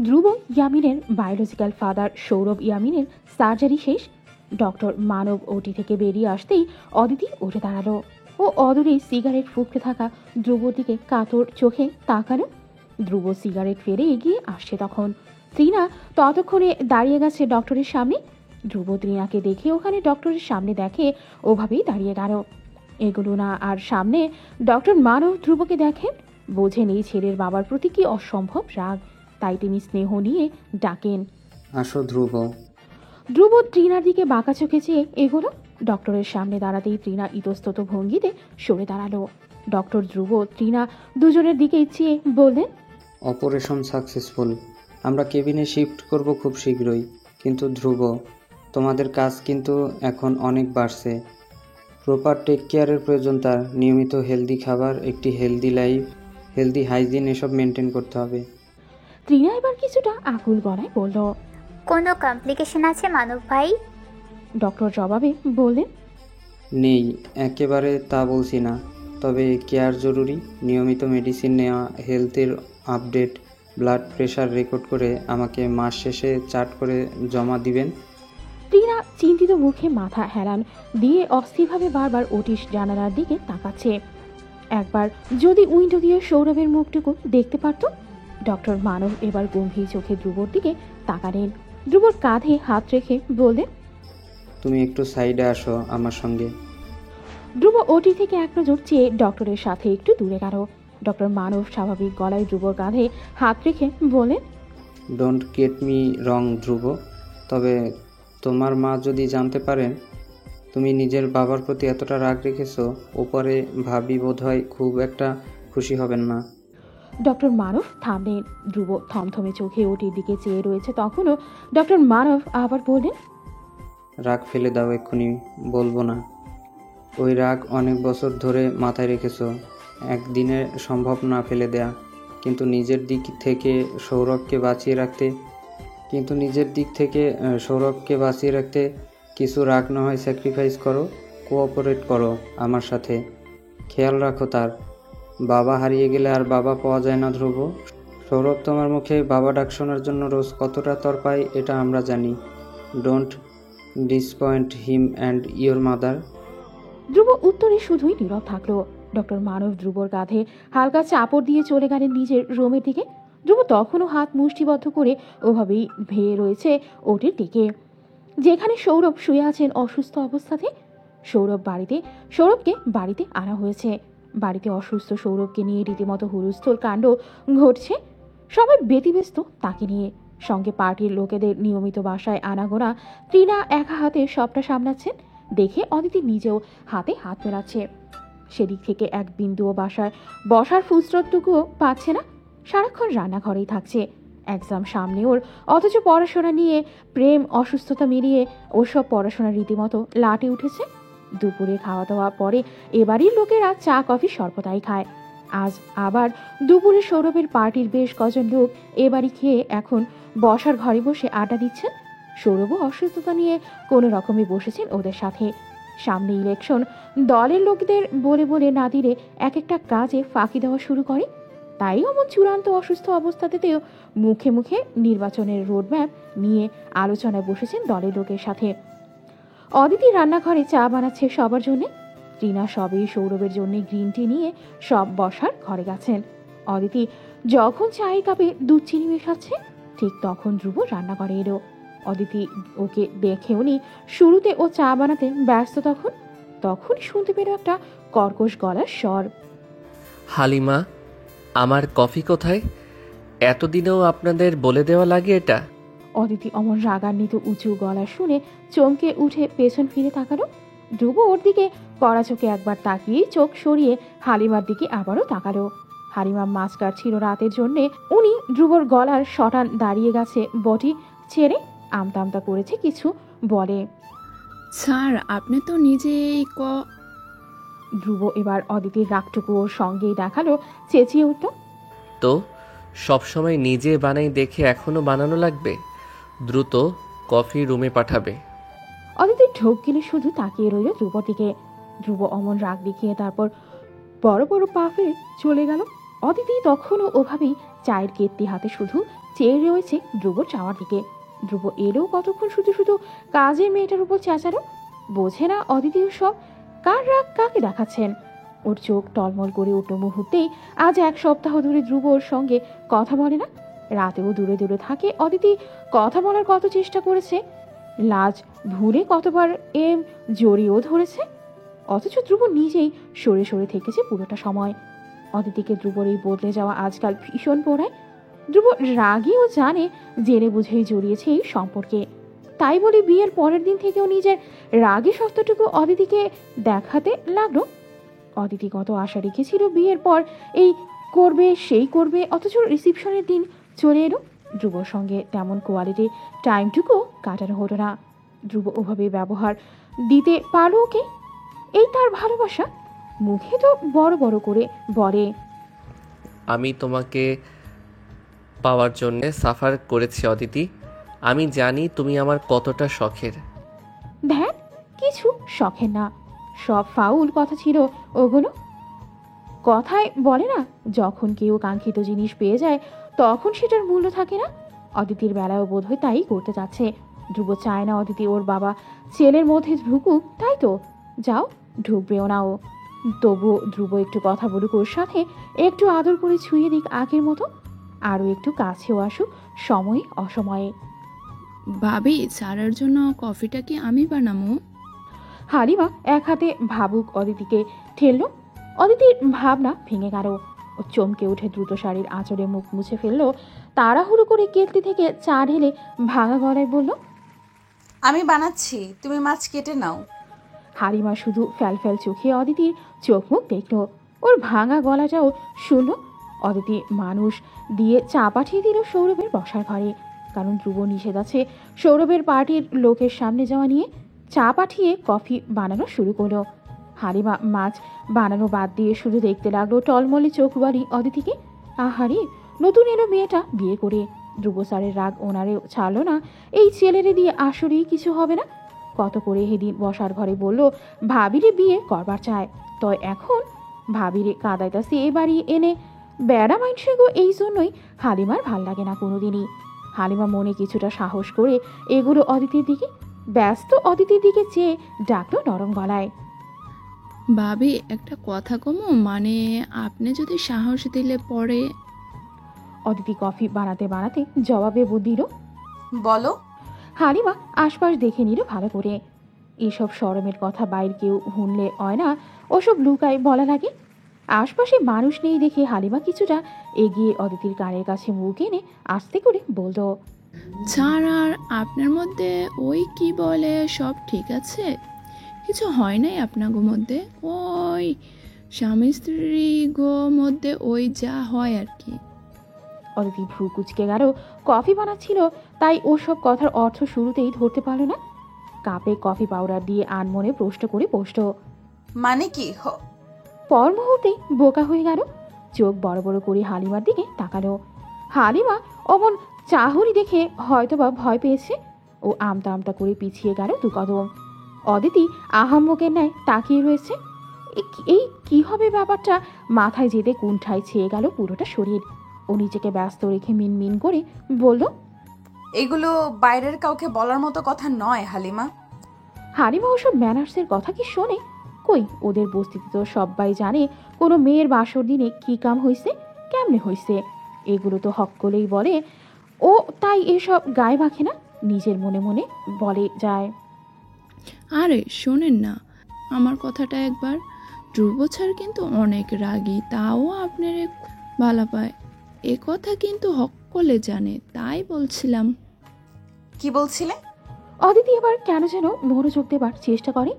ধ্রুব ইয়ামিনের biological father Sourav ইয়ামিনের surgery শেষ। Doctor মানব ওটি থেকে বেরিয়ে আসতেই অদিতি উঠে দাঁড়ালো ও অদূরে সিগারেট ফুঁকতে থাকা ধ্রুবর দিকে কাতর চোখে তাকালো। ধ্রুব সিগারেট ফেলে এগিয়ে আসছে তখন তৃণা ততক্ষণে দাঁড়িয়ে গেছে ডক্টরের সামনে। ধ্রুব তৃণাকে দেখে ওখানে ডক্টরের সামনে দেখে ওভাবেই দাঁড়িয়ে গেল। এগুলো না আর সামনে ডক্টর মানব ধ্রুবকে দেখেন, বোঝেন এই ছেলের বাবার প্রতি কি অসম্ভব রাগ, তাই তিনি স্নেহ নিয়ে ডাকেন, আসো ধ্রুব। ধ্রুব তৃণার দিকে বাঁকা চোখে চেয়ে এগোলো। ডক্টরের সামনে দাঁড়াতেই তৃণা ইতস্তত ভঙ্গিতে সরে দাঁড়ালো। ডক্টর, ধ্রুব, তৃণা দুজনের দিকে চেয়ে বললেন, অপারেশন সাকসেসফুল। আমরা কেবিনে শিফট করব খুব শীঘ্রই। কিন্তু ধ্রুব, তোমাদের কাজ কিন্তু এখন অনেক বাড়ছে। প্রপার টেক কেয়ারের প্রয়োজন তার। নিয়মিত হেলদি খাবার, একটি হেলদি লাইফ, হেলদি হাইজিন এসব মেনটেন করতে হবে। তৃণা এবার কিছুটা আকুল গলায় বলল, কোনো কমপ্লিকেশন আছে মানব ভাই? ডক্টর জবাবে বললেন, নেই, একেবারে তা বলছি না, তবে কেয়ার জরুরি। নিয়মিত মেডিসিন নেওয়া, হেলথের আপডেট, ব্লাড প্রেশার রেকর্ড করে আমাকে মাস শেষে চার্ট করে জমা দিবেন। তৃণা চিন্তিত মুখে মাথা হেলান দিয়ে অস্থিরভাবে বারবার ওটিস জানালার দিকে তাকাচ্ছে। একবার যদি উইন্ডো দিয়ে সৌরভের মুখটুকু দেখতে পারত। ডক্টর মানব এবার গম্ভীর চোখে ধ্রুবর দিকে তাকালেন। ধ্রুবর কাঁধে হাত রেখে বললেন, তুমি একটু সাইডে আসো আমার সঙ্গে। ধ্রুব ওটি থেকে এক নজর চেয়ে ডক্টরের সাথে একটু দূরে গেল। ডক্টর মানব স্বাভাবিক গলায় ধ্রুবর কাঁধে হাত রেখে বলেন, ডোন্ট গেট মি রং ধ্রুব, তবে তোমার মা যদি জানতে পারেন তুমি নিজের বাবার প্রতি এতটা রাগ রেখেছো, ওপরে ভাবি বোধহয় খুব একটা খুশি হবেন না। ডক্টর মানব থামলেন। ধ্রুব থমথমে চোখে ওটির দিকে চেয়ে রয়েছে তখনও। ডক্টর মানব আবার বললেন, রাগ ফেলে দাও, এক্ষুনি বলবো না। ওই রাগ অনেক বছর ধরে মাথায় রেখেছো, একদিনে সম্ভব না ফেলে দেয়া। কিন্তু নিজের দিক থেকে সৌরভকে বাঁচিয়ে রাখতে কিছু রাগ না হয় স্যাক্রিফাইস করো, কোঅপারেট করো আমার সাথে। খেয়াল রাখো তার। বাবা হারিয়ে গেলে আর বাবা পাওয়া যায় না ধ্রুব। সৌরভ তোমার মুখে বাবা ডাক শোনার জন্য রোজ কতটা তরপায় এটা আমরা জানি। Don't disappoint him and your mother. Dhruba উত্তরে শুধুই নীরব থাকলো। ডক্টর মানব ধ্রুবর কাঁধে হালকা চাপড় দিয়ে চলে গেলেন নিজের রুমের দিকে। ধ্রুব তখনও হাত মুষ্টিবদ্ধ করে ওভাবেই ভেয়ে রয়েছে ওটির দিকে, যেখানে সৌরভ শুয়ে আছেন অসুস্থ অবস্থাতে। সৌরভকে বাড়িতে আনা হয়েছে। বাড়িতে অসুস্থ সৌরভকে নিয়ে রীতিমতো হুলস্থুল কাণ্ড ঘটছে। সবাই ব্যতিব্যস্ত তাকে নিয়ে। সঙ্গে পার্টির লোকেদের নিয়মিত বাসায় আনাগোনা। তৃণা একা হাতে সবটা সামলাচ্ছেন দেখে অদিতি নিজেও হাতে হাত মেলাচ্ছে। সেদিক থেকে এক বিন্দুও বাসায় বসার ফুসরতটুকুও পাচ্ছে না। সারাক্ষণ রান্নাঘরেই থাকছে। এক্সাম সামনে ওর, অথচ পড়াশোনা নিয়ে প্রেম অসুস্থতা মিলিয়ে ওসব পড়াশোনা রীতিমতো লাটে উঠেছে। দুপুরে খাওয়া দাওয়া পরে এবারই লোকেরা চা কফি সর্বদাই খায়। আজ আবার দুপুরে সৌরভের পার্টির বেশ কজন লোক এবারই খেয়ে এখন বসার ঘরে বসে আড্ডা দিচ্ছেন। সৌরভও অসুস্থতা নিয়ে কোনো রকমে বসেছেন ওদের সাথে। সামনে ইলেকশন, দলের লোকদের বলে বলে না দিলে এক একটা কাজে ফাঁকি দেওয়া শুরু করে। তাই অমন চূড়ান্ত অসুস্থ অবস্থাতেও মুখে মুখে নির্বাচনের রোডম্যাপ নিয়ে আলোচনায় বসেছেন দলের লোকের সাথে। অদিতি রান্নাঘরে চা বানাচ্ছে সবার জন্য। তৃণা সবেই সৌরভের জন্য গ্রিন টি নিয়ে সব বসার ঘরে গেছেন। অদিতি যখন চায়ের কাপে দুধ চিনি মেশাচ্ছে ঠিক তখন ধ্রুব রান্নাঘরে এলো। অদিতি ওকে দেখে উনি শুরুতে ও চা বানাতে ব্যস্ত তখন শুনতে পেল একটা কর্কশ গলার স্বর, হালিমা, আমার কফি কোথায়? এতদিনেও আপনাদের বলে দেওয়া লাগে এটা? অদিতি অমন রাগান্বিত উঁচু গলা শুনে চমকে উঠে পেছন ফিরে তাকালো। ধ্রুব ওর দিকে কড়া চোখে একবার তাকিয়ে চোখ সরিয়ে হালিমার দিকে আবারও তাকালো। হালিমা মাছ কাটছিল রাতের জন্যে। উনি ধ্রুবর গলার শটান দাঁড়িয়ে গেছে বটি ছেড়ে আমতা আমতা করেছে কিছু বলে। স্যার, আপনি তো নিজেই ধ্রুব এবার অদিতির রাগটুকু ওর সঙ্গেই দেখালো, চেঁচিয়ে উঠল, তো সবসময় নিজে বানাই দেখে এখনো বানানো লাগবে? দ্রুত কফি রুমে পাঠাবে। অদিতি ঢোক গেলে শুধু তাকিয়ে রইল ধ্রুবর দিকে। ধ্রুব অমন রাগ দেখিয়ে তারপর বড় বড় পা ফেলে চলে গেল। অদিতি তখনও ওভাবেই চায়ের কেতলি হাতে শুধু চেয়ে রয়েছে ধ্রুবর চাওয়ার দিকে। ধ্রুব এলেও কতক্ষণ শুধু শুধু কাজের মেয়েটার উপর চেঁচানো। বোঝে না অদিতিও সব। কার রাগ কাকে দেখাচ্ছেন? ওর চোখ টলমল করে উঠল মুহূর্তেই। আজ 1 সপ্তাহ ধরে ধ্রুব ওর সঙ্গে কথা বলে না। রাতেও দূরে দূরে থাকে। অদিতি কথা বলার কত চেষ্টা করেছে, লাজ ভুলে কতবার জড়িয়েও ধরেছে, অথচ ধ্রুব নিজেই সরে সরে থেকেছে পুরোটা সময়। অদিতিকে ধ্রুবর এই বদলে যাওয়া আজকাল ভীষণ পোড়ায়। ধ্রুব রাগীও জানে, জেনে বুঝেই জড়িয়েছে এই সম্পর্কে। তাই বলে বিয়ের পরের দিন থেকেও নিজের রাগী সত্যটুকু অদিতিকে দেখাতে লাগলো। অদিতি কত আশা রেখেছিল বিয়ের পর এই করবে সেই করবে, অথচ রিসিপশনের দিন চলে এলো। ধ্রুবর সঙ্গে তেমন কোয়ালিটি টাইমটুকু কাটানো হতো না। ধ্রুব ওভাবে ব্যবহার দিতে পারলো ওকে। এই তার ভালোবাসা? মুখে তো বড় বড় করে বলে, আমি তোমাকে পাওয়ার জন্যে সাফার করেছি অদিতি। আমি জানি তুমি আমার কতটা শখের। ধ্যান, কিছু শখের না, সব ফাউল কথা ছিল ওগুলো। কথায় বলে না, যখন কেউ কাঙ্ক্ষিত জিনিস পেয়ে যায় তখন সেটার মূল্য থাকে না। অদিতির বেলায়ও বোধহয় তাই করতে যাচ্ছে। ধ্রুব চায় না অদিতি ওর বাবা ছেলের মধ্যে ঢুকুক, তাই তো যাও, ঢুকবেও না ও। তবুও ধ্রুব একটু কথা বলুক ওর সাথে, একটু আদর করে ছুঁয়ে দিক আগের মতো, আরও একটু কাছেও আসুক সময়ে অসময়ে। ভাবি, স্যারের জন্য কফিটা কি আমি বানাবো? হালিমা এক হাতে ভাবুক অদিতিকে ঠেললো। অদিতির ভাবনা ভেঙে গেল। ও চমকে উঠে দ্রুত শাড়ির আঁচড়ে মুখ মুছে ফেললো। তাড়াহুড়ো করে কেটলি থেকে চা ঢেলে ভাঙা গলায় বলল, আমি বানাচ্ছি, তুমি মাছ কেটে নাও। হালিমা শুধু ফ্যাল চোখে অদিতির চোখ মুখ দেখল, ওর ভাঙা গলাটাও শুনল। অদিতি মানুষ দিয়ে চা পাঠিয়ে দিল সৌরভের বসার ঘরে, কারণ ধ্রুব নিষেধ আছে সৌরভের পার্টির লোকের সামনে যাওয়া নিয়ে। চা পাঠিয়ে কফি বানানো শুরু করলো। হালিমা মাছ বানানো বাদ দিয়ে শুধু দেখতে লাগলো টলমলে চোখবাড়ি অদিতিকে। আহারে, নতুন এলো মেয়েটা বিয়ে করে। ধ্রুব স্যারের রাগ ওনারেও ছাড়লো না। এই ছেলেরে দিয়ে আসলেই কিছু হবে না। কত করে হেদিন বসার ঘরে বলল ভাবিরে বিয়ে করবার চায়, তয় এখন ভাবিরে কাদাইতাছে এ বাড়ি এনে বেড়া মাইনসে গো। এই জন্যই হালিমার ভাল লাগে না কোনোদিনই। হালিমা মনে কিছুটা সাহস করে এগুলো অদিতির দিকে, ব্যস্ত অদিতির দিকে চেয়ে ডাকলো নরম গলায়, ভাবি, একটা কথা কমো, মানে আপনি যদি সাহস দিলে পরে। অদিতি কফি বানাতে বানাতে জবাবে দিল, বলো। হালিমা আশপাশ দেখে নিল ভালো করে। এসব শরমের কথা বাইরে কেউ শুনলে হয় না, ওসব লুকায় বলা লাগে। আশপাশে মানুষ নেই দেখে হালিমা কিছুটা এগিয়ে অদিতির কানের কাছে মুখ এনে আস্তে করে বলল, স্যার, আর আপনার মধ্যে ওই কি বলে সব ঠিক আছে? কিছু হয় নাই আপনাগো মধ্যে? ওই স্বামী স্ত্রী গো মধ্যে ওই যা হয় আর কি। অদিতি ভ্রু কুচকে গেল। কফি বানাচ্ছিল তাই ওসব কথার অর্থ শুরুতেই ধরতে পারল না। কাপে কফি পাউডার দিয়ে আনমনে প্রশ্ন করে বসল। মানে কি পর মুহূর্তেই বোকা হয়ে গেল। চোখ বড় বড় করে হালিমার দিকে তাকালো। হালিমা অমন চাহনি দেখে হয়তোবা ভয় পেয়েছে। ও আমতা আমতা করে পিছিয়ে গেল 2 কদম। অদিতি আহাম্মকের ন্যায় তাকিয়ে রয়েছে। এই কি হবে ব্যাপারটা মাথায় যেতে কুণ্ঠায় ছেয়ে গেল পুরোটা শরীর। ও নিজেকে ব্যস্ত রেখে মিনমিন করে বলল, এগুলো বাইরের কাউকে বলার মতো কথা নয় হালিমা। হালিমা ওসব ম্যানার্সের কথা কি শোনে? কই, ওদের বস্তিতে তো সবাই জানে কোনো মেয়ের বাসর দিনে কি কাম হয়েছে, কেমনে হয়েছে। এগুলো তো হক করেই বলে। ও তাই এসব গায়ে মাখে না, নিজের মনে মনে বলে যায়। আরে শোনেন না আমার কথাটা একবার। ধ্রুব স্যার কিন্তু অনেক রাগী, তাও আপনার ভালো পায়, এ কথা কিন্তু হকলে জানে, তাই বলছিলাম। কি বলছিলে? অদিতি এবার কেন যেন মনোযোগ দেবার চেষ্টা করে।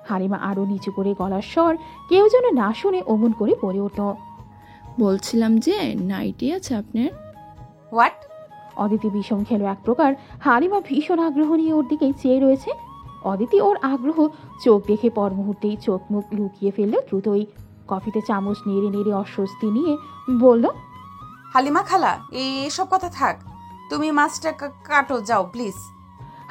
হালিমা আরো নিচু করে গলার স্বর কেউ যেন না শুনে অমন করে পড়ে উঠল, বলছিলাম যে নাইটি আছে আপনার? হোয়াট? অদিতি বিষম খেলো এক প্রকার। হালিমা ভীষণ আগ্রহ নিয়ে ওর দিকেই চেয়ে রয়েছে। অদিতি ওর আগ্রহ চোখ দেখে পর মুহূর্তেই চোখ মুখ লুকিয়ে ফেলল দ্রুতই। কফিতে চামচ নেড়ে নেড়ে অস্বস্তি নিয়ে বলল, হালিমা খালা, এসব কথা থাক, তুমি মাছটা কাটো যাও প্লিজ।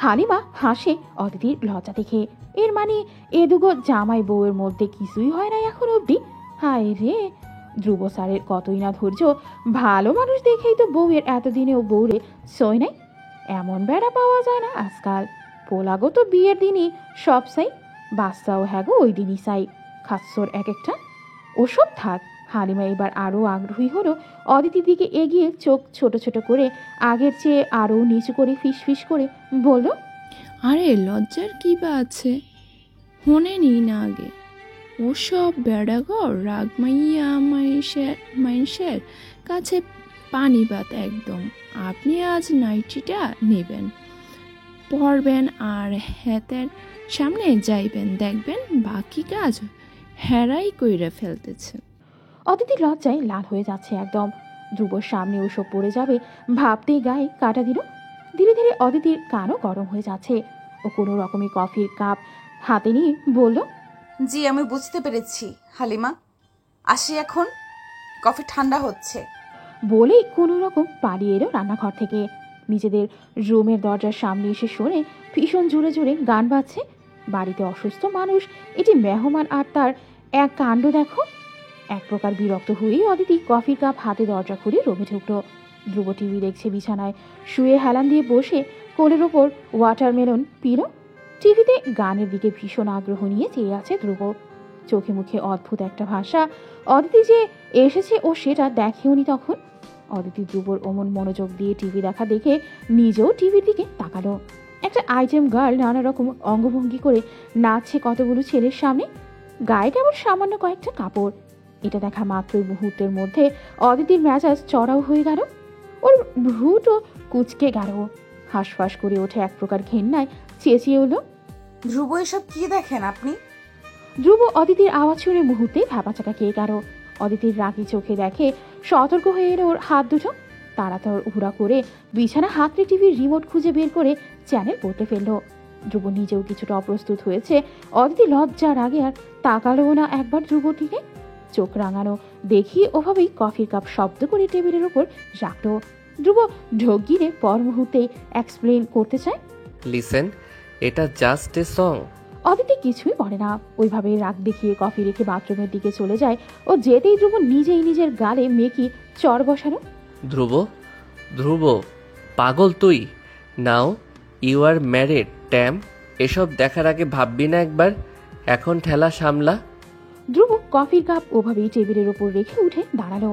হালিমা হাসে অদিতির লজ্জা দেখে। এর মানে এ দুগো জামাই বউয়ের মধ্যে কিছুই হয় না এখন অবধি। হায় রে, ধ্রুব স্যারের কতই না ধৈর্য, ভালো মানুষ দেখেই তো বউয়ের এতদিনেও বউরে সই নাই। এমন বেড়া পাওয়া যায় না আজকাল। পোলাগো তো বিয়ের দিনই সব চাই, বাচ্চাও হ্যাগো ওই দিনই চাই, খাচ্ছর এক একটা। ওসব থাক। হালিমা এবার আরও আগ্রহী হলো অদিতির দিকে এগিয়ে চোখ ছোট ছোট করে আগের চেয়ে আরও নিচু করে ফিস ফিস করে বলল, আরে লজ্জার কি বা আছে, হনে নি না আগে ওসব বেড়াঘর রাগ মাইয়া মাইনসের কাছে পানি ভাত একদম। আপনি আজ নাইটিটা নেবেন, পরবেন আর হেতের সামনে যাইবেন, দেখবেন বাকি কাজ হেরাই কইরা ফেলতেছে। অদিতি লজ্জায় লাল হয়ে যাচ্ছে একদম। ধ্রুবর সামনে ওসব পড়ে যাবে ভাবতেই গায়ে কাটা দিল। ধীরে ধীরে অদিতির কানও গরম হয়ে যাচ্ছে। ও কোনো রকমে কফির কাপ হাতে নিয়ে বলল, জি আমি বুঝতে পেরেছি হালিমা, আসি এখন, কফি ঠান্ডা হচ্ছে। বলেই কোনো রকম পালিয়ে এলো রান্নাঘর থেকে। নিজেদের রুমের দরজার সামনে এসে শোনে ভীষণ জোরে জোরে গান বাজছে। বাড়িতে অসুস্থ মানুষ, এটি মেহমান আর তার এক কাণ্ড দেখো। এক প্রকার বিরক্ত হয়েই অদিতি কফির কাপ হাতে দরজা খুলে রুমে ঢুকলো। ধ্রুব টিভি দেখছে বিছানায় শুয়ে হেলান দিয়ে বসে, কোলের ওপর ওয়াটারমেলন পিল। টিভিতে গানের দিকে ভীষণ আগ্রহ নিয়ে চেয়ে আছে ধ্রুব। চোখে মুখে অদ্ভুত একটা ভাষা। অদিতি যে এসেছে ও সেটা দেখেওনি তখন। অদিতি ধ্রুবর অমন মনোযোগ দিয়ে টিভি দেখা দেখে নিজেও টিভির দিকে তাকালো। একটা আইটেম গার্ল নানা রকম অঙ্গভঙ্গি করে নাচছে কতগুলো ছেলের সামনে, গায়ে কেমন সামান্য কয়েকটা কাপড়। এটা দেখা মাত্রই মুহূর্তের মধ্যে অদিতির মেজাজ চড়াও হয়ে গেল। ওর ভ্রুটো কুচকে গেল। হাঁসফাঁস করে ওঠে এক প্রকার ঘেন্নায়, চেঁচিয়ে উঠল, ধ্রুব এসব কি দেখেন আপনি? ধ্রুব অদিতির আওয়াজ শুনে মুহূর্তেই ভ্যাপাচাকা খেয়ে গেল। অদিতির রাগি চোখে দেখে সতর্ক হয়ে এলো ওর হাত দুটো। তাড়াতাড়ি উড়া করে বিছানা হাতড়ে টিভির রিমোট খুঁজে বের করে চ্যানেল বদলে ফেললো। ধ্রুব নিজেও কিছুটা অপ্রস্তুত হয়েছে। অদিতি লজ্জার আগে আর তাকালো না একবার ধ্রুবর দিকে। চোখ রাঙানো দেখি ওভাবেই কফির কাপ শব্দ করে টেবিলের ওপর রাখলো। ধ্রুব ঢোক গিরে পর মুহূর্তেই এক্সপ্লেন করতে চায়, লিসেন, এটা জাস্ট এ সং। অদিতি কিছুই বলে না, ওইভাবে রাগ দেখিয়ে কফি রেখে বাথরুমের দিকে চলে যায়। ও যেতেই ধ্রুব নিজেই নিজের গালে মেকি চর বসানো। ধ্রুব, ধ্রুব, পাগল তুই? নাও ইউ আর ম্যারিড ট্যাম, এসব দেখার আগে ভাববি না একবার? এখন ঠেলা সামলা। ধ্রুব কফির কাপ ওভাবেই টেবিলের ওপর রেখে উঠে দাঁড়ালো।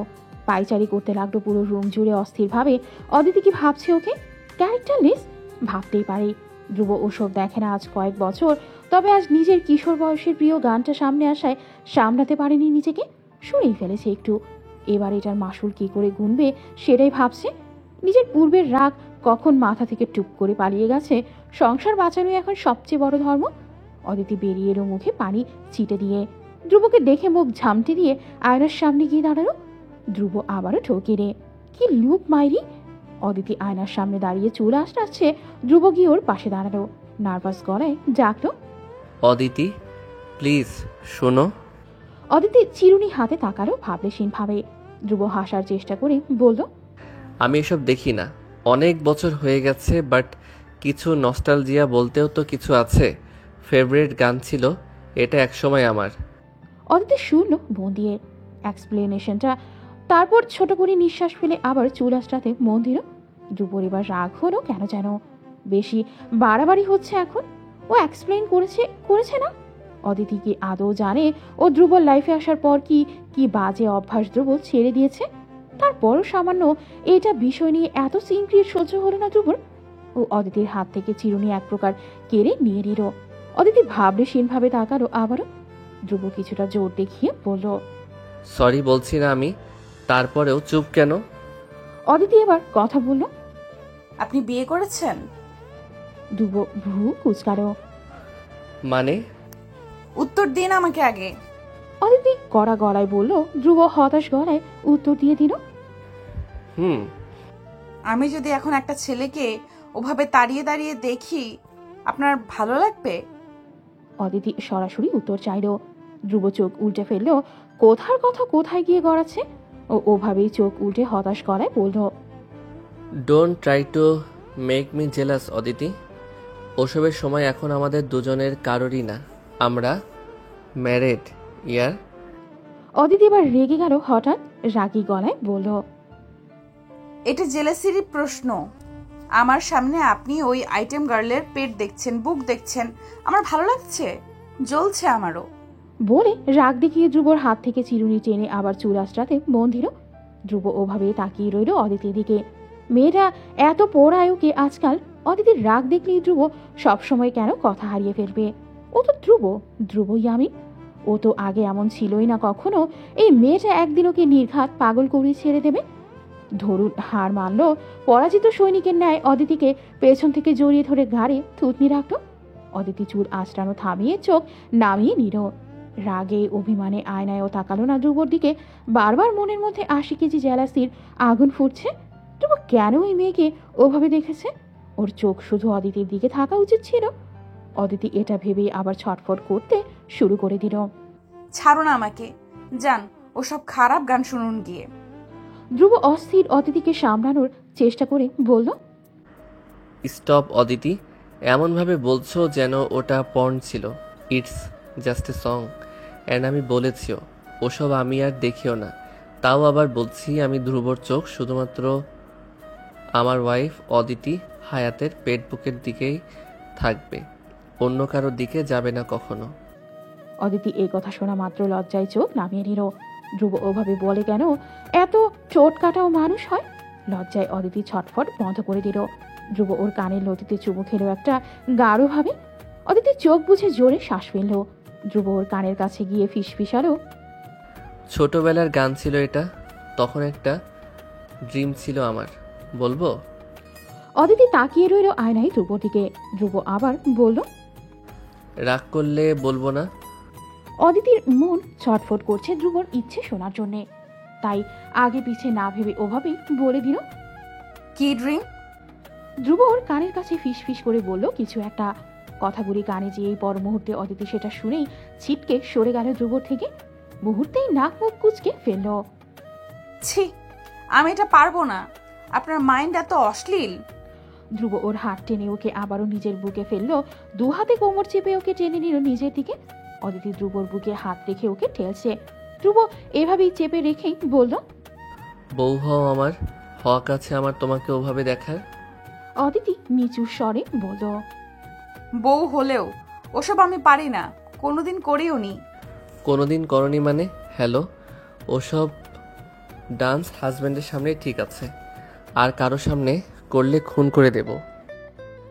পায়চারি করতে লাগলো পুরো রুম জুড়ে অস্থিরভাবে। অদিতি কি ভাবছে ওকে ক্যারেক্টারলেস? ভাবতেই পারে। ধ্রুব ওসব দেখে না আজ কয়েক বছর, তবে আজ নিজের কিশোর বয়সের প্রিয় গানটা সামনে আসায় সামলাতে পারেনি নিজেকে, শুনেই ফেলেছে একটু। এবার এটার মাসুল কি করে গুনবে সেটাই ভাবছে। নিজের পূর্বের রাগ কখন মাথা থেকে টুপ করে পালিয়ে গেছে। সংসার বাঁচানোই এখন সবচেয়ে বড় ধর্ম। অদিতি বেরিয়ে এলো মুখে পানি ছিটে দিয়ে। ধ্রুবকে দেখে মুখ ঝামটে দিয়ে আয়নার সামনে গিয়ে দাঁড়ালো। ধ্রুব আবারও ঠকে রে, কি লুক মাইরি। অদিতি আয়নার সামনে দাঁড়িয়ে চুল আসছে। ধ্রুব গিয়ে ওর পাশে দাঁড়ালো, নার্ভাস গলায় ডাকলো, অদিতি প্লিজ শোনো। অদিতি চিরুনি হাতে তাকালো ভাবলেশীন ভাবে। ধ্রুব হাসার চেষ্টা করে বলল, আমি এসব দেখি না, অনেক বছর হয়ে গেছে, বাট কিছু নস্টালজিয়া বলতেও তো কিছু আছে। ফেভারিট গান ছিল এটা একসময় আমার। অদিতি শুনল মন দিয়ে এক্সপ্লেনেশনটা, তারপর ছোট করে নিঃশ্বাস ফেলে আবার চুল আঁচড়াতে মন দিল। ধ্রুবর এবার রাগ হলো কেন যেন, বেশি বাড়াবাড়ি হচ্ছে এখন। ও এক্সপ্লেন করেছে না? অদিতি কি আদৌ জানে ও ধ্রুবর লাইফে আসার পর কি কি বাজে অভ্যাস ধ্রুব ছেড়ে দিয়েছে? তারপরও সামান্য এটা বিষয় নিয়ে এত সিনক্রিয়েট সহ্য হলো না ধ্রুবর। ও অদিতির হাত থেকে চিরুনি এক প্রকার কেড়ে নিয়ে নিল। অদিতি ভাবলেশীনভাবে তাকালো আবারও। ধ্রুব কিছুটা জোর দেখিয়ে বলল, সরি বলছি না আমি, তারপরেও চুপ কেন? অদিতি এবার কথা বলল। আপনি বিয়ে করেছেন? ধ্রুব ভ্রু কুচকালো। মানে? উত্তর দিন আমাকে আগে। অদিতি কড়া গলায় বলল। ধ্রুব হতাশ গলায় উত্তর দিয়ে দিল, আমি যদি এখন একটা ছেলেকে ওভাবে দাঁড়িয়ে দাঁড়িয়ে দেখি, আপনার ভালো লাগবে? অদিতি সরাসরি উত্তর চাইল। ধ্রুব চোখ উল্টে ফেললো। কোথার কথা কোথায় গিয়ে গড়াচ্ছে। ও ওভাবেই চোখ উল্টে হতাশ গলায় বলল, don't try to make me jealous Aditi. ওসবের সময় এখন আমাদের দুজনের কারোরই না, আমরা ম্যারেড ইয়ার। অদিতি এবার রেগে গেল, হঠাৎ রাগী গলায় বলল, এটা জেলাসিরই প্রশ্ন। আমার সামনে আপনি ওই আইটেম গার্লের পেট দেখছেন, বুক দেখছেন, আমার ভালো লাগছে, জ্বলছে আমারও। বলে রাগ দেখিয়ে ধ্রুবর হাত থেকে চিরুনি টেনে আবার চুল আঁচড়াতে মন দিল। ধ্রুব ওভাবে তাকিয়ে রইল অদিতির দিকে। মেয়েটা এত পড়ায়ুকে আজকাল অদিতির রাগ দেখলেই ধ্রুব সবসময় কেন কথা হারিয়ে ফেলবে। ও তো ধ্রুবই আমি। ও তো আগে এমন ছিলই না কখনো। এই মেয়েটা একদিন ওকে নির্ঘাত পাগল করে ছেড়ে দেবে। ধরুন হার মানল, পরাজিত সৈনিকের ন্যায় অদিতিকে পেছন থেকে জড়িয়ে ধরে ঘাড়ে থুতনি রাখল। অদিতি চুল আঁচড়ানো থামিয়ে চোখ নামিয়ে নিল। রাগে অভিমানে আয়নায়ও তাকালো না ধ্রুবর দিকে। বারবার মনের মধ্যে ৮০ কেজি জেলাসির আগুন ফুটছে। ধ্রুব কেন ওই মেয়েকে ওভাবে দেখেছে? ওর চোখ শুধু অদিতির দিকে থাকা উচিত ছিল। অদিতি এটা ভেবেই আবার ছটফট করতে শুরু করে দিল। ছাড়ো না আমাকে, যান ওসব খারাপ গান শুনুন গিয়ে। ধ্রুব অস্থির অদিতিকে সামলানোর চেষ্টা করে বলল, স্টপ অদিতি, এমনভাবে বলছো যেন ওটা পর্ন ছিল। It's just a song. And আমি বলেছিও ওসব আমি আর দেখিও না। তাও আবার বলছি, আমি ধ্রুবর চোখ শুধুমাত্র আমার ওয়াইফ অদিতি হায়াতের পেট বুকের দিকেই থাকবে, অন্য কারোর দিকে যাবে না কখনো। অদিতি এই কথা শোনা মাত্র লজ্জায় চোখ নামিয়ে নিল। ধ্রুব ওভাবে বলে কেন? এত চোট কাটাও মানুষ হয়? লজ্জায় অদিতি ছটফট বন্ধ করে দিল। ধ্রুব ওর কানের লতিতে চুমু খেলো একটা গাঢ়ভাবে। অদিতি চোখ বুঝে জোরে শ্বাস ফেলল। ধ্রুব ওর কানের কাছে গিয়ে ফিসফিসালো, ছোটবেলার গান ছিল এটা, তখন একটা ড্রিম ছিল আমার, বলবো? অদিতি তাকিয়ে রইল আয়নায় ধ্রুবর দিকে। ধ্রুব আবার বলল, রাগ করলে বলবো না। অদিতির মন ছটফট করছে ধ্রুবর ইচ্ছে শোনার জন্যে। তাই আগে পিছে না ভেবে ওভাবেই বলে দিল, কি ড্রিম? ধ্রুব ওর কানের কাছে ফিসফিস করে বলল কিছু একটা। কথাগুলি কানে যেয়েই পর মুহূর্তে অদিতি সেটা শুনেই ছিটকে সরে গেল ধ্রুবর থেকে। মুহূর্তেই নাক মুখ কুচকে ফেলল। ছি, আমি এটা পারবো না, আপনার মাইন্ড এত অশ্লীল। ধ্রুব ওর হাত টেনে ওকে আবারও নিজের বুকে ফেলল। দু হাতে কোমর চেপে ওকে টেনে নিল নিজের দিকে। অদিতি ধ্রুবর বুকে হাত রেখে ওকে ঠেলছে। ধ্রুব এভাবেই চেপে রেখেই বলল, বউ হও আমার, হক আছে আমার তোমাকে ওভাবে দেখার। অদিতি নিচু স্বরে বলল, বউ হলেও ওসব আমি পারি না, কোনোদিন করিও নি। কোনোদিন করনি মানে? হ্যালো, ওসব ডান্স হাজব্যান্ডের সামনে ঠিক আছে, আর কারো সামনে করলে খুন করে দেব।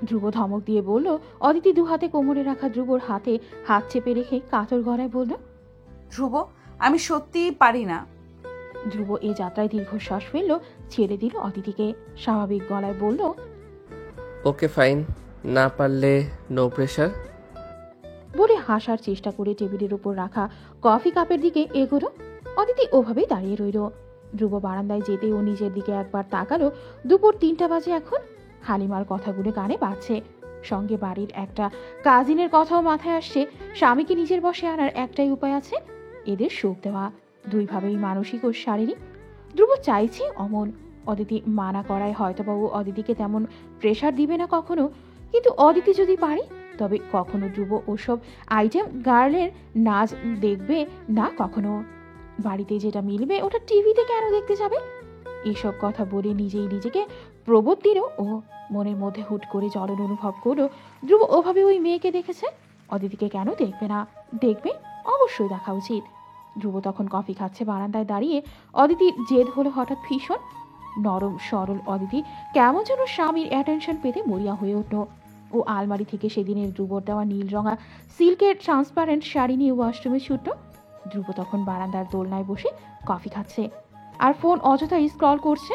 ধ্রুব ধমক দিয়ে বলল। অদিতি দু হাতে কোমরে রাখা ধ্রুবর হাতে হাত চেপে রেখে কাতর গলায় বলল, ধ্রুব, আমি সত্যিই পারি না। ধ্রুব এ যাত্রায় দীর্ঘশ্বাস ফেলল, ছেড়ে দিল অদিতিকে। স্বাভাবিক গলায় বলল, ওকে ফাইন, না পারলে নো প্রেশার। বলে হাসার চেষ্টা করে টেবিলের উপর রাখা কফি কাপের দিকে এগোলো। অদিতি ওভাবেই দাঁড়িয়ে রইল। ধ্রুব বারান্দায় যেতে ও নিজের দিকে একবার তাকালো। দুপুর ৩টা বাজে এখন। হালিমার কথাগুলো কানে বাজছে। সঙ্গে বাড়ির একটা কাজিনের কথাও মাথায় আসছে। স্বামীকে নিজের বশে আনার একটাই উপায় আছে, এদের সুখ দেওয়া, দুইভাবেই মানসিক ও শারীরিক। ধ্রুব চাইছে অমন। অদিতি মানা করায় হয়তোবা ও অদিতিকে তেমন প্রেশার দিবে না কখনো, কিন্তু অদিতি যদি পারে তবে কখনো ধ্রুব ওসব আইটেম গার্লের নাচ দেখবে না কখনো। বাড়িতে যেটা মিলবে ওটা টিভিতে কেন দেখতে যাবে? এসব কথা বলে নিজেই নিজেকে প্রবোধ দিল ও। মনের মধ্যে হুট করে জ্বলন অনুভব করলো। ধ্রুব ওভাবে ওই মেয়েকে দেখেছে, অদিতিকে কেন দেখবে না? দেখবে, অবশ্যই দেখা উচিত। ধ্রুব তখন কফি খাচ্ছে বারান্দায় দাঁড়িয়ে। অদিতির জেদ হলো হঠাৎ ভীষণ। নরম সরল অদিতি কেমন যেন স্বামীর অ্যাটেনশন পেতে মরিয়া হয়ে উঠল। ও আলমারি থেকে সেদিনের ধ্রুবর দেওয়া নীল রঙা সিল্কের ট্রান্সপারেন্ট শাড়ি নিয়ে ওয়াশরুমে ছুটল। ধ্রুব তখন বারান্দার দোলনায় বসে কফি খাচ্ছে আর ফোন অযথা স্ক্রল করছে।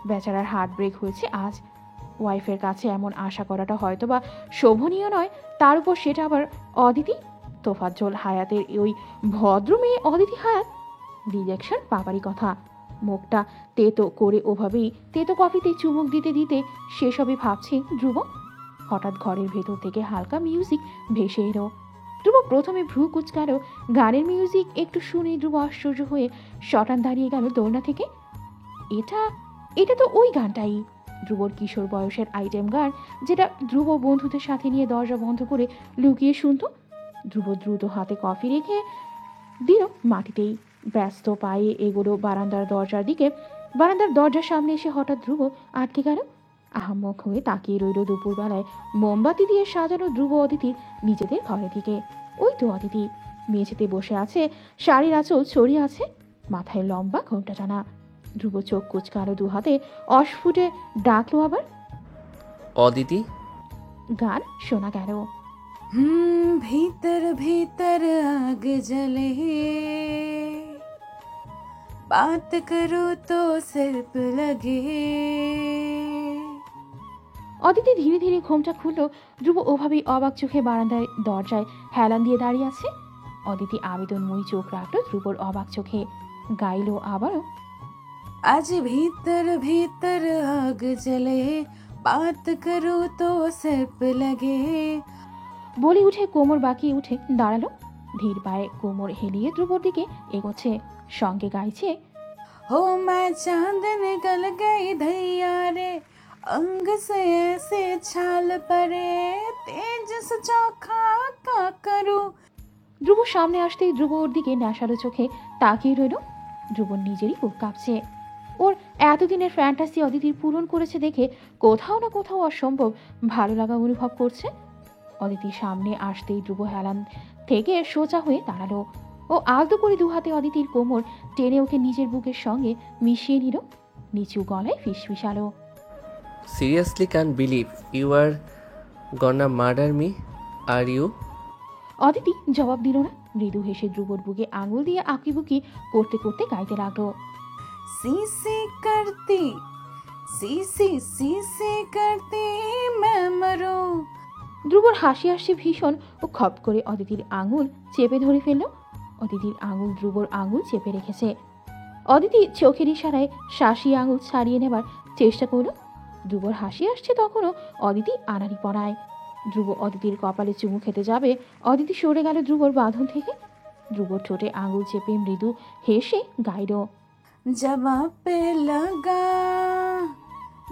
বেচারার হার্ট ব্রেক হয়েছে আজ। ওয়াইফের কাছে এমন আশা করাটা হয়তোবা শোভনীয় নয়, তার উপর সেটা আবার অদিতি, তোফাজ্জল হায়াতের ওই ভদ্র মেয়ে অদিতি হায়াত। রিজেকশন পাবারই কথা। মুখটা তেতো করে ওভাবেই তেতো কফিতে চুমুক দিতে দিতে সেসবই ভাবছে ধ্রুব। হঠাৎ ঘরের ভেতর থেকে হালকা মিউজিক ভেসে এলো। ধ্রুব প্রথমে ভ্রু কুচকালো। গানের মিউজিক একটু শুনে ধ্রুব আশ্চর্য হয়ে শটান দাঁড়িয়ে গেল দোলনা থেকে। এটা তো ওই গানটাই, ধ্রুবর কিশোর বয়সের আইটেম গান, যেটা ধ্রুব বন্ধুদের সাথে নিয়ে দরজা বন্ধ করে লুকিয়ে শুনত। ধ্রুব দ্রুত হাতে কফি রেখে দিল মাটিতেই। ব্যস্ত পায়ে এগুলো বারান্দার দরজার দিকে। বারান্দার দরজার সামনে এসে হঠাৎ ধ্রুব আটকে গেল। আহাম্মক হয়ে তাকিয়ে রইল দুপুরবেলায় মোমবাতি দিয়ে সাজানো ধ্রুব অদিতির নিজেদের ঘরের দিকে। ওই তো অদিতি মেঝেতে বসে আছে, শাড়ির আঁচল ছড়িয়ে আছে, মাথায় লম্বা ঘোমটা টানা। ধ্রুব চোখ কুচকালো, দু হাতে অস্ফুটে ডাকলো আবার। অদিতি। গান শোনা গেল। भीतर भीतर आग जले, बात करो तो सिर पे लगे। অদিতি ধীরে ধীরে ঘোমটা খুলল। ধ্রুব ওভাবেই অবাক চোখে বারান্দায় দরজায় হেলান দিয়ে দাঁড়িয়ে আছে। অদিতি আবেদনময়ী চোখ রাখলো ধ্রুবর অবাক চোখে, গাইলো আবারও। आज भीतर भीतर आग जले, बात करो तो सिर पे लगे। বলে উঠে কোমর বাঁকিয়ে উঠে দাঁড়ালো। ধীর পায়ে কোমর হেলিয়ে ধ্রুবর দিকে এগোচ্ছে, সঙ্গে গাইছে। हो मैं चांदन गल गई धैया रे, अंग से ऐसे छाल परे, तेज से चौखा का करूं। ধ্রুব সামনে আসতেই ধ্রুব ওর দিকে নেশালো চোখে তাকিয়ে রইল। ধ্রুবর নিজেরই বুক কাঁপছে। ওর এতদিনের ফ্যান্টাসি অদিতির পূরণ করেছে দেখে কোথাও না কোথাও অসম্ভব ভালো লাগা অনুভব করছে। অদিতির সামনে আসতেই ধ্রুব হেলান থেকে সোজা হয়ে দাঁড়ালো। ও আলতো করে দু হাতে অদিতির কোমর টেনে ওকে নিজের বুকের সঙ্গে মিশিয়ে নিল। নিচু গলায় ফিসফিসালো। Seriously can believe you are gonna murder me, are you? Aditi জবাব দিল না। মৃদু হেসে ধ্রুবর বুকে আঙুল দিয়ে আঁকিবুকি করতে করতে গাইতে লাগলো। सी सी करती, सी सी सी सी करती मैं मरूं। ধ্রুবর হাসি আসছে ভীষণ। ও খপ করে অদিতির আঙুল চেপে ধরে ফেলল। অদিতির আঙুল ধ্রুবর আঙুল চেপে রেখেছে। অদিতি চোখের ইশারায় শাসি আঙুল ছাড়িয়ে নেবার চেষ্টা করল। ধ্রুবর হাসি আসছে তখনও অদিতি আনাড়ি পড়ায়। ধ্রুব অদিতির কপালে চুমু খেতে যাবে, অদিতি সরে গেল ধ্রুবর বাঁধন থেকে। ধ্রুবর ঠোঁটে আঙুল চেপে মৃদু হেসে গাইল। जवाब पे लगा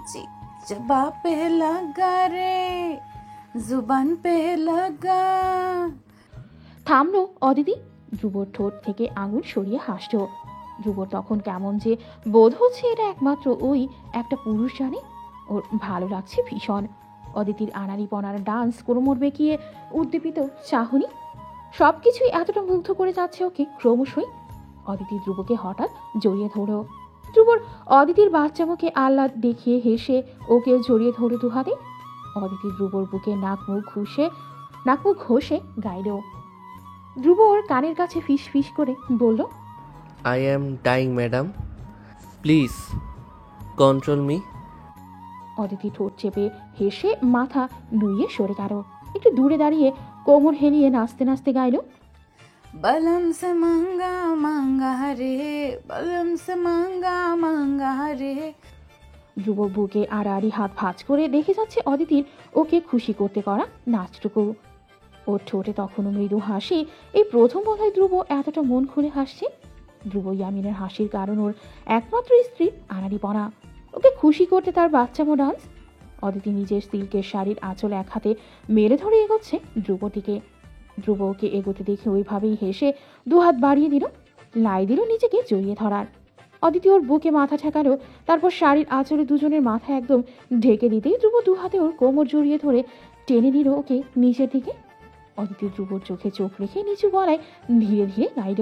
जी, जवाब पे लगा रे, जुबान पे लगा। থামলো অদিতি। ধ্রুবর ঠোঁট থেকে আঙুল সরিয়ে হাসল। ধ্রুবর তখন কেমন যে বোধ হচ্ছে এটা একমাত্র ওই একটা পুরুষ জানে। ওর ভালো লাগছে ভীষণ। অদিতির আনাড়িপনার ডান্স, কোমর বেঁকিয়ে উদ্দীপিত চাহনি, সবকিছুই এতটা মুগ্ধ করে যাচ্ছে ওকে ক্রমশই। অদিতি ধ্রুবকে হঠাৎ জড়িয়ে ধরল। ধ্রুবর অদিতির বাচ্চা মুখে আহ্লাদ দেখিয়ে হেসে ওকে জড়িয়ে ধরল দু হাতে। অদিতি ধ্রুবর বুকে নাক মুখ ঘষে গাইল। ধ্রুব ওর কানের কাছে ফিস ফিস করে বলল, I am dying madam, please control me. Aditi ঠোঁট চেপে হেসে মাথা নুইয়ে সরে গেল। একটু দূরে দাঁড়িয়ে কোমর হেলিয়ে নাচতে নাচতে গাইল। बलम से मांगा मांगा रे, बलम से मांगा मांगा रे। ধ্রুব বুকে আড়াআড়ি হাত ভাঁজ করে দেখে যাচ্ছে অদিতির ওকে খুশি করতে করা নাচটুকু। ওর ঠোঁটে তখনও মৃদু হাসি। এই প্রথম বোধহয় ধ্রুব এতটা মন খুলে হাসছে। ধ্রুব ইয়ামিনের হাসির কারণ ওর একমাত্র স্ত্রীর আনাড়িপনা, ওকে খুশি করতে তার বাচ্চামো ডান্স। অদিতি নিজের সিল্কের শাড়ির আঁচল এক হাতে মেরে ধরে এগোচ্ছে ধ্রুবর দিকে। ধ্রুব ওকে এগোতে দেখে ওইভাবেই হেসে দু হাত বাড়িয়ে দিল, লাই দিল নিজেকে জড়িয়ে ধরার। অদিতি ওর বুকে মাথা ঠেকালো, তারপর শাড়ির আঁচলে দুজনের মাথা একদম ঢেকে দিতেই ধ্রুব দু হাতে ওর কোমর জড়িয়ে ধরে টেনে নিল ওকে নিচের দিকে। অদিতি ধ্রুবর চোখে চোখ রেখে নিচু গলায় ধীরে ধীরে গাইল।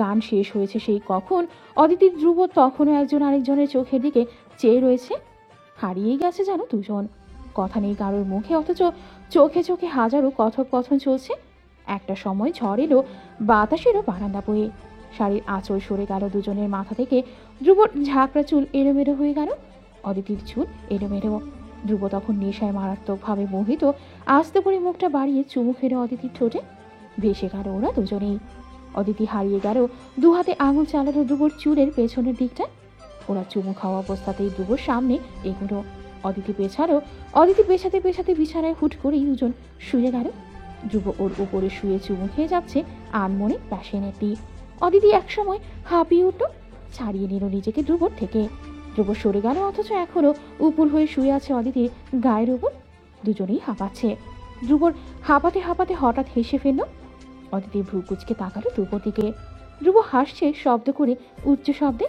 গান শেষ হয়েছে সেই কখন। অদিতির ধ্রুব তখনও একজন আরেকজনের চোখের দিকে চেয়ে রয়েছে। হারিয়েই গেছে যেন দুজন। কথা নেই কারোর মুখে, অথচ চোখে চোখে হাজারো কথোপকথন চলছে। একটা সময় ঝড় এলো, বাতাসেরও বারান্দা বয়ে। শাড়ির আঁচল সরে গেল দুজনের মাথা থেকে। ধ্রুবর ঝাঁকড়া চুল এলোমেলো হয়ে গেল, অদিতির চুল এলোমেলো। ধ্রুব তখন নেশায় মারাত্মকভাবে মোহিত। আস্তে করে মুখটা বাড়িয়ে চুমু খেলো অদিতির ঠোঁটে। ভেসে গেল ওরা দুজনেই। অদিতি হারিয়ে গেল, দু হাতে আঙুল চালালো ধ্রুবর চুলের পেছনের দিকটা। ওরা চুমু খাওয়া অবস্থাতেই ধ্রুবর সামনে এগুলো। অদিতি পেছালো। অদিতি পেছাতে পেছাতে বিছানায় হুট করেই দুজন শুয়ে গেল। ধ্রুব ওর উপরে শুয়ে চুমু খেয়ে যাচ্ছে আনমনে প্যাশনেটলি। অদিতি একসময় হাঁপিয়ে উঠল, ছাড়িয়ে নিল নিজেকে ধ্রুবর থেকে। ধ্রুব সরে গেল, অথচ এখনো উপুর হয়ে শুয়ে আছে অদিতির গায়ের উপর। দুজনেই হাঁপাচ্ছে। ধ্রুবর হাঁপাতে হাঁপাতে হঠাৎ হেসে ফেলল। অদিতি ভ্রু কুচকে তাকালো ধ্রুবর দিকে। ধ্রুব হাসছে শব্দ করে, উচ্চ শব্দে,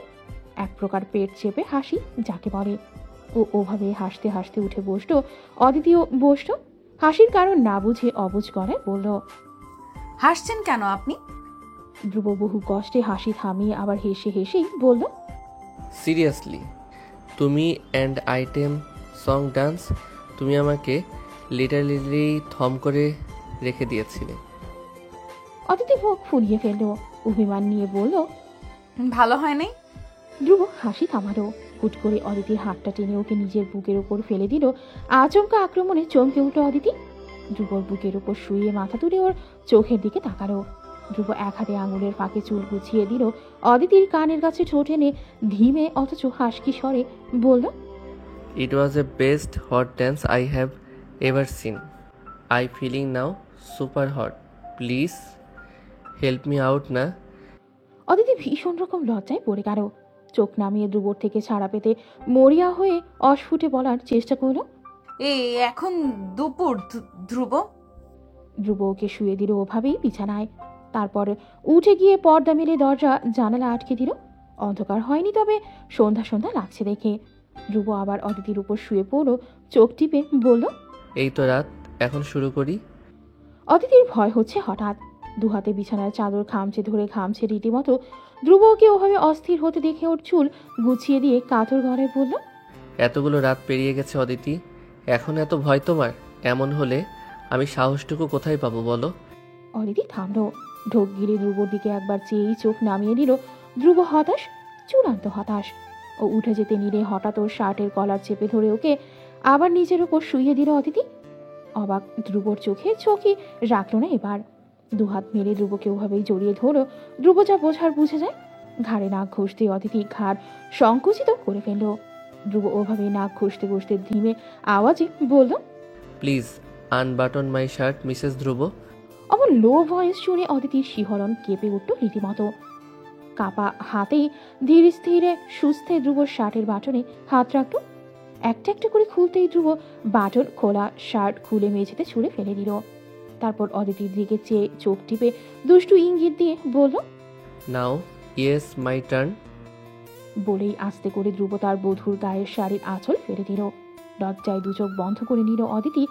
এক প্রকার পেট চেপে হাসি যাকে বলে। ও ওভাবে হাসতে হাসতে উঠে বসলো। অদিতিও বসলো। হাসির কারণ না বুঝে অবুঝ গলায় বলল। হাসছেন কেন আপনি? ধ্রুব বহু কষ্টে হাসি থামিয়ে আবার হেসে হেসেই বলল, সিরিয়াসলি, তুমি অ্যান্ড আইটেম সং ডান্স, তুমি আমাকে লিটারালি থম করে রেখে দিয়েছিলে। অদিতি মুখ ফুলিয়ে ফেললো, অভিমান নিয়ে বলল। ভালো হয় নাই? ধ্রুব হাসি থামালো। হুট করে অদিতির হাতটা টেনে ওকে নিজের বুকের ওপর ফেলে দিল। আচমকা আক্রমণে চমকে উঠল অদিতি। ধ্রুবর বুকের ওপর শুয়ে মাথা তুলে ওর চোখের দিকে তাকালো। ধ্রুব এক হাতে আঙুলের ফাঁকে চুল গুছিয়ে দিল। অদিতির কানের কাছে ঠোঁট এনে ধীমে অথচ হাসকি স্বরে বলল, it was a best hot dance I have ever seen. I feeling now super hot. Please help me out না। অদিতি ভীষণ রকম লজ্জায় পড়ে গেল। চোখ নামিয়ে ধ্রুবর থেকে ছাড়া পেতে মরিয়া হয়ে অস্ফুটে বলার চেষ্টা করলো, এখন দুপুর ধ্রুব। ধ্রুব ওকে শুয়ে দিল ওভাবেই বিছানায়। তারপর উঠে গিয়ে পর্দা মেলে দরজা জানালা আটকে দিল। অন্ধকার হয়নি, তবে সন্ধ্যা সন্ধ্যা লাগছে দেখে। ধ্রুব আবার অদিতির উপর শুয়ে পড়লো। চোখ টিপে বলল, এই তো রাত, এখন শুরু করি। অদিতির ভয় হচ্ছে হঠাৎ। দুহাতে বিছানার চাদর খামচে ধরে ঘামছে রীতিমতো। ধ্রুব ওকে ওভাবে অস্থির হতে দেখে ওর চুল গুছিয়ে দিয়ে কাতর গলায় বলল, এতগুলো রাত পেরিয়ে গেছে অদিতি, এখন এত ভয় তোমার? এমন হলে আমি সাহসটুকু কোথায় পাবো বলো? অদিতি থামলো। ঢোক গিরে ধ্রুবর দিকে একবার চেয়েই চোখ নামিয়ে নিল। ধ্রুব হতাশ, চূড়ান্ত হতাশ। ও উঠে যেতে নিলে হঠাৎ ওর শার্টের কলার চেপে ধরে ওকে আবার নিজের ওপর শুইয়ে দিল অদিতি। অবাক ধ্রুবর চোখে চোখই রাখলো না এবার। দুহাত মেরে ধ্রুবকে ওভাবেই জড়িয়ে ধরো। ধ্রুব যা বোঝার বুঝে যায়। ঘাড়ে নাক ঘষতে অদিতি ঘাড় সংকুচিত করে ফেলল। ধ্রুব ওভাবেই নাক ঘষতে ঘষতে ধীমে আওয়াজে বলল, প্লিজ আনবাটন মাই শার্ট মিসেস ধ্রুব। আমার লো ভয়েস শুনে অদিতির শিহরণ কেঁপে উঠল রীতিমতো। কাপা হাতেই ধীরে স্থিরে সুস্থে ধ্রুবর শার্টের বাটনে হাত রাখল। একটা একটা করে খুলতেই ধ্রুব বাটন খোলা শার্ট খুলে মেঝেতে ছুঁড়ে ফেলে দিল। তারপর অদিতির দিকে চেয়ে চোখ টিপে দুষ্টু ইঙ্গিত দিয়ে বলল, নাও ইয়েস মাই টার্ন। বলেই আস্তে করে ধ্রুব তার বধূর গায়ের শাড়ির আঁচল ফেলে দিল। লজ্জায় দু চোখ বন্ধ করে নিল অদিতি।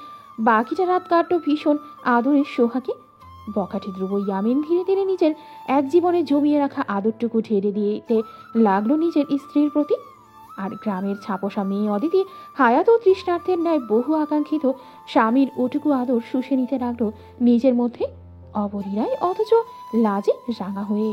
বাকিটা রাত কাটল ভীষণ আদরের সোহাকে। বখাটে ধ্রুব ইয়ামিন ধীরে ধীরে নিজের এক জীবনে জমিয়ে রাখা আদরটুকু ঢেলে দিতে লাগলো নিজের স্ত্রীর প্রতি। আর গ্রামের ছাপোষা মেয়ে অদিতি হায়াত ও তৃষ্ণার্থের ন্যায় বহু আকাঙ্ক্ষিত স্বামীর ওটুকু আদর শুষে নিতে লাগলো নিজের মধ্যে, অবলীলায় অথচ লাজে রাঙা হয়ে।